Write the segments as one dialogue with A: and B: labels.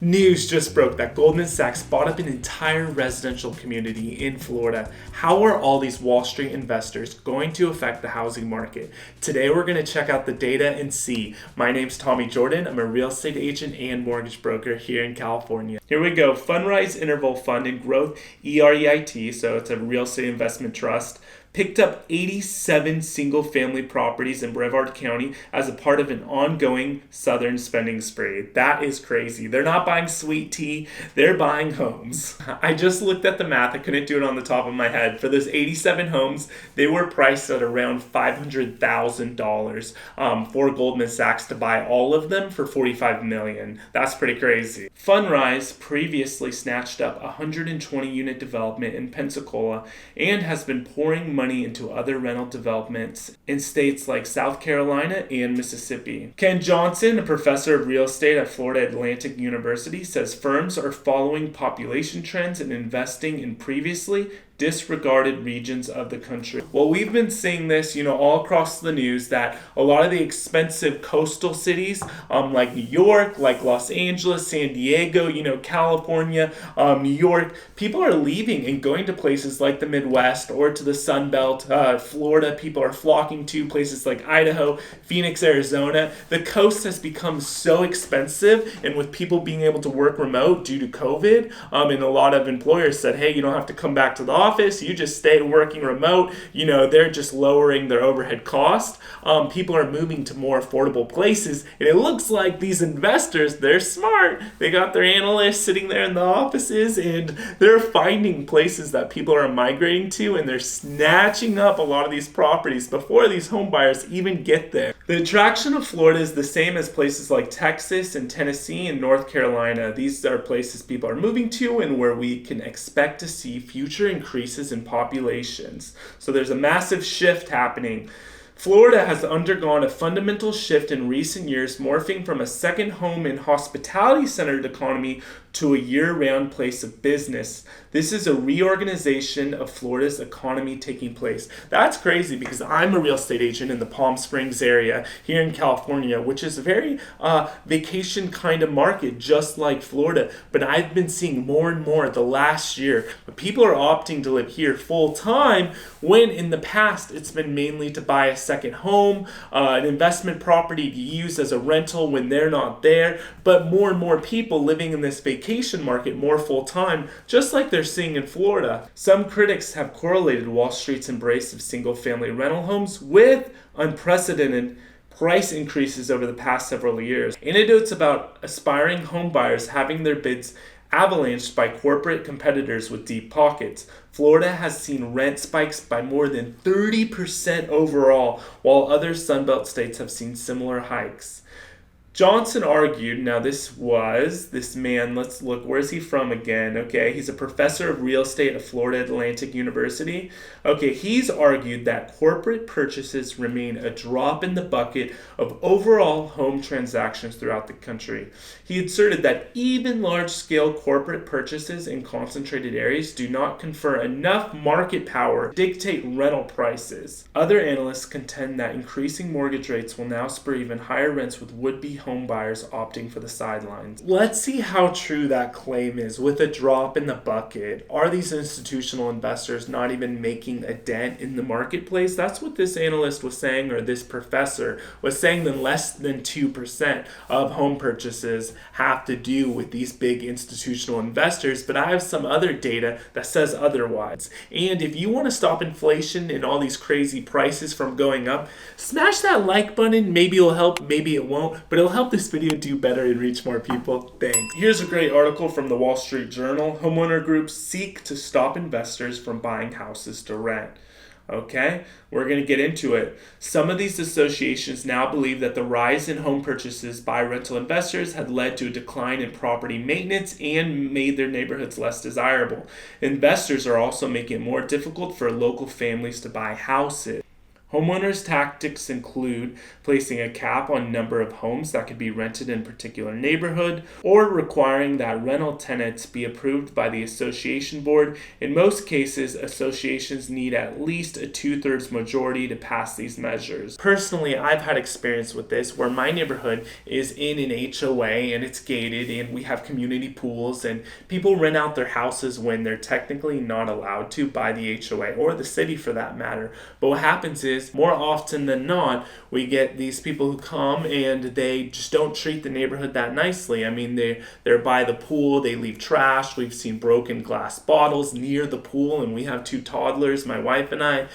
A: News just broke that Goldman Sachs bought up an entire residential community in Florida. How are all these Wall Street investors going to affect the housing market? Today we're going to check out the data and see. My name's Tommy Jordan. I'm a real estate agent and mortgage broker here in California. Here we go. Fundrise Interval Fund and Growth, EREIT, so it's a real estate investment trust, picked up 87 single-family properties in Brevard County as a part of an ongoing southern spending spree. That is crazy. They're not buying sweet tea, they're buying homes. I just looked at the math. I couldn't do it on the top of my head. For those 87 homes, they were priced at around $500,000 for Goldman Sachs to buy all of them for $45 million. That's pretty crazy. Fundrise previously snatched up a 120-unit development in Pensacola and has been pouring money into other rental developments in states like South Carolina and Mississippi. Ken Johnson, a professor of real estate at Florida Atlantic University, says firms are following population trends and investing in previously disregarded regions of the country. Well, we've been seeing this, all across the news that a lot of the expensive coastal cities, like New York, like Los Angeles, San Diego, California, New York, people are leaving and going to places like the Midwest or to the Sun Belt. Florida, people are flocking to places like Idaho, Phoenix, Arizona. The coast has become so expensive, and with people being able to work remote due to COVID, and a lot of employers said, hey, you don't have to come back to the office, you just stay working remote. They're just lowering their overhead cost. People are moving to more affordable places, and it looks like these investors, they're smart. They got their analysts sitting there in the offices, and they're finding places that people are migrating to, and they're snatching up a lot of these properties before these home buyers even get there. The attraction of Florida is the same as places like Texas and Tennessee and North Carolina. These are places people are moving to and where we can expect to see future increases in populations. So there's a massive shift happening. Florida has undergone a fundamental shift in recent years, morphing from a second home and hospitality-centered economy to a year-round place of business. This is a reorganization of Florida's economy taking place. That's crazy because I'm a real estate agent in the Palm Springs area here in California, which is a very vacation kind of market, just like Florida. But I've been seeing more and more the last year. People are opting to live here full-time when in the past it's been mainly to buy a second home, an investment property to use as a rental when they're not there. But more and more people living in this vacation market more full-time, just like they're seeing in Florida. Some critics have correlated Wall Street's embrace of single-family rental homes with unprecedented price increases over the past several years. Anecdotes about aspiring home buyers having their bids avalanched by corporate competitors with deep pockets. Florida has seen rent spikes by more than 30% overall, while other Sunbelt states have seen similar hikes. Johnson argued, now this man, let's look, where's he from again? Okay, he's a professor of real estate at Florida Atlantic University. Okay, he's argued that corporate purchases remain a drop in the bucket of overall home transactions throughout the country. He asserted that even large-scale corporate purchases in concentrated areas do not confer enough market power to dictate rental prices. Other analysts contend that increasing mortgage rates will now spur even higher rents with would-be home buyers opting for the sidelines. Let's see how true that claim is. With a drop in the bucket, are these institutional investors not even making a dent in the marketplace? That's what this analyst was saying, or this professor was saying, that less than 2% of home purchases have to do with these big institutional investors. But I have some other data that says otherwise. And if you want to stop inflation and all these crazy prices from going up, smash that like button. Maybe it'll help, maybe it won't, but it'll help this video do better and reach more people. Thanks. Here's a great article from the Wall Street Journal. Homeowner groups seek to stop investors from buying houses to rent. Okay, we're going to get into it. Some of these associations now believe that the rise in home purchases by rental investors had led to a decline in property maintenance and made their neighborhoods less desirable. Investors are also making it more difficult for local families to buy houses. Homeowners' tactics include placing a cap on number of homes that could be rented in a particular neighborhood, or requiring that rental tenants be approved by the association board. In most cases, associations need at least a 2/3 majority to pass these measures. Personally, I've had experience with this where my neighborhood is in an HOA and it's gated and we have community pools, and people rent out their houses when they're technically not allowed to by the HOA or the city for that matter. But what happens is, more often than not, we get these people who come and they just don't treat the neighborhood that nicely. I mean, they're by the pool, they leave trash. We've seen broken glass bottles near the pool, and we have 2 toddlers, my wife and I.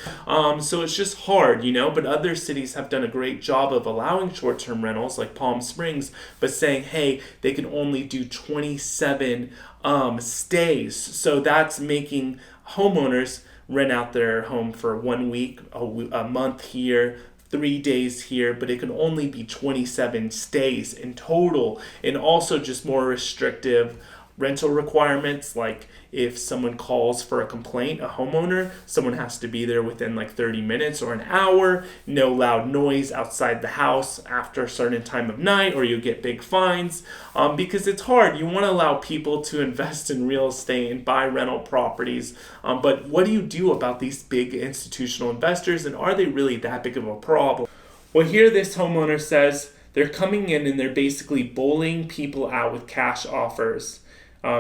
A: So it's just hard, but other cities have done a great job of allowing short-term rentals like Palm Springs, but saying, hey, they can only do 27 stays. So that's making homeowners rent out their home for 1 week, a month here, 3 days here, but it can only be 27 stays in total. And also just more restrictive rental requirements, like if someone calls for a complaint, a homeowner, someone has to be there within like 30 minutes or an hour, no loud noise outside the house after a certain time of night, or you get big fines, because it's hard. You want to allow people to invest in real estate and buy rental properties, but what do you do about these big institutional investors, and are they really that big of a problem? Well, here this homeowner says they're coming in and they're basically bullying people out with cash offers.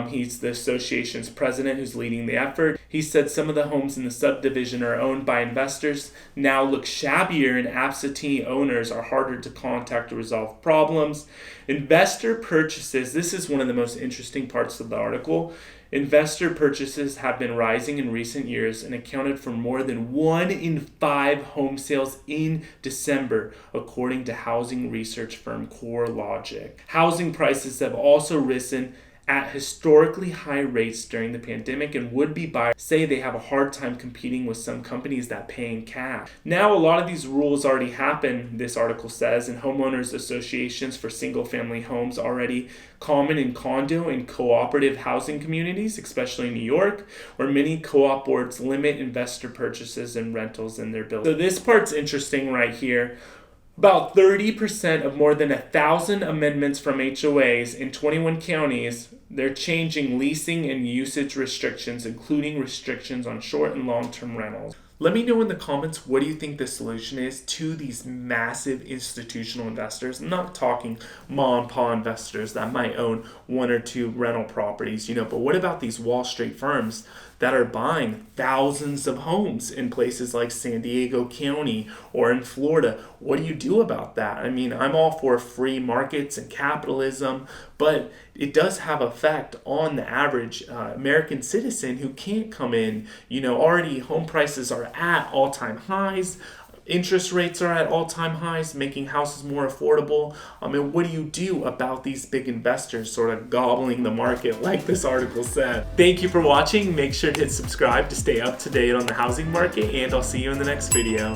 A: He's the association's president who's leading the effort. He said some of the homes in the subdivision are owned by investors, now look shabbier, and absentee owners are harder to contact to resolve problems. Investor purchases, this is one of the most interesting parts of the article. Investor purchases have been rising in recent years and accounted for more than 1 in 5 home sales in December, according to housing research firm CoreLogic. Housing prices have also risen at historically high rates during the pandemic, and would-be buyers say they have a hard time competing with some companies that pay in cash. Now, a lot of these rules already happen, this article says, and homeowners associations for single-family homes already common in condo and cooperative housing communities, especially in New York, where many co-op boards limit investor purchases and rentals in their buildings. So this part's interesting right here. About 30% of more than 1,000 amendments from HOAs in 21 counties, they're changing leasing and usage restrictions, including restrictions on short and long-term rentals. Let me know in the comments, what do you think the solution is to these massive institutional investors? I'm not talking mom and pop investors that might own 1 or 2 rental properties, but what about these Wall Street firms that are buying thousands of homes in places like San Diego County or in Florida? What do you do about that? I mean, I'm all for free markets and capitalism, but it does have effect on the average American citizen who can't come in. Already home prices are at all-time highs. Interest rates are at all-time highs, making houses more affordable. And what do you do about these big investors sort of gobbling the market, like this article said? Thank you for watching. Make sure to hit subscribe to stay up to date on the housing market, and I'll see you in the next video.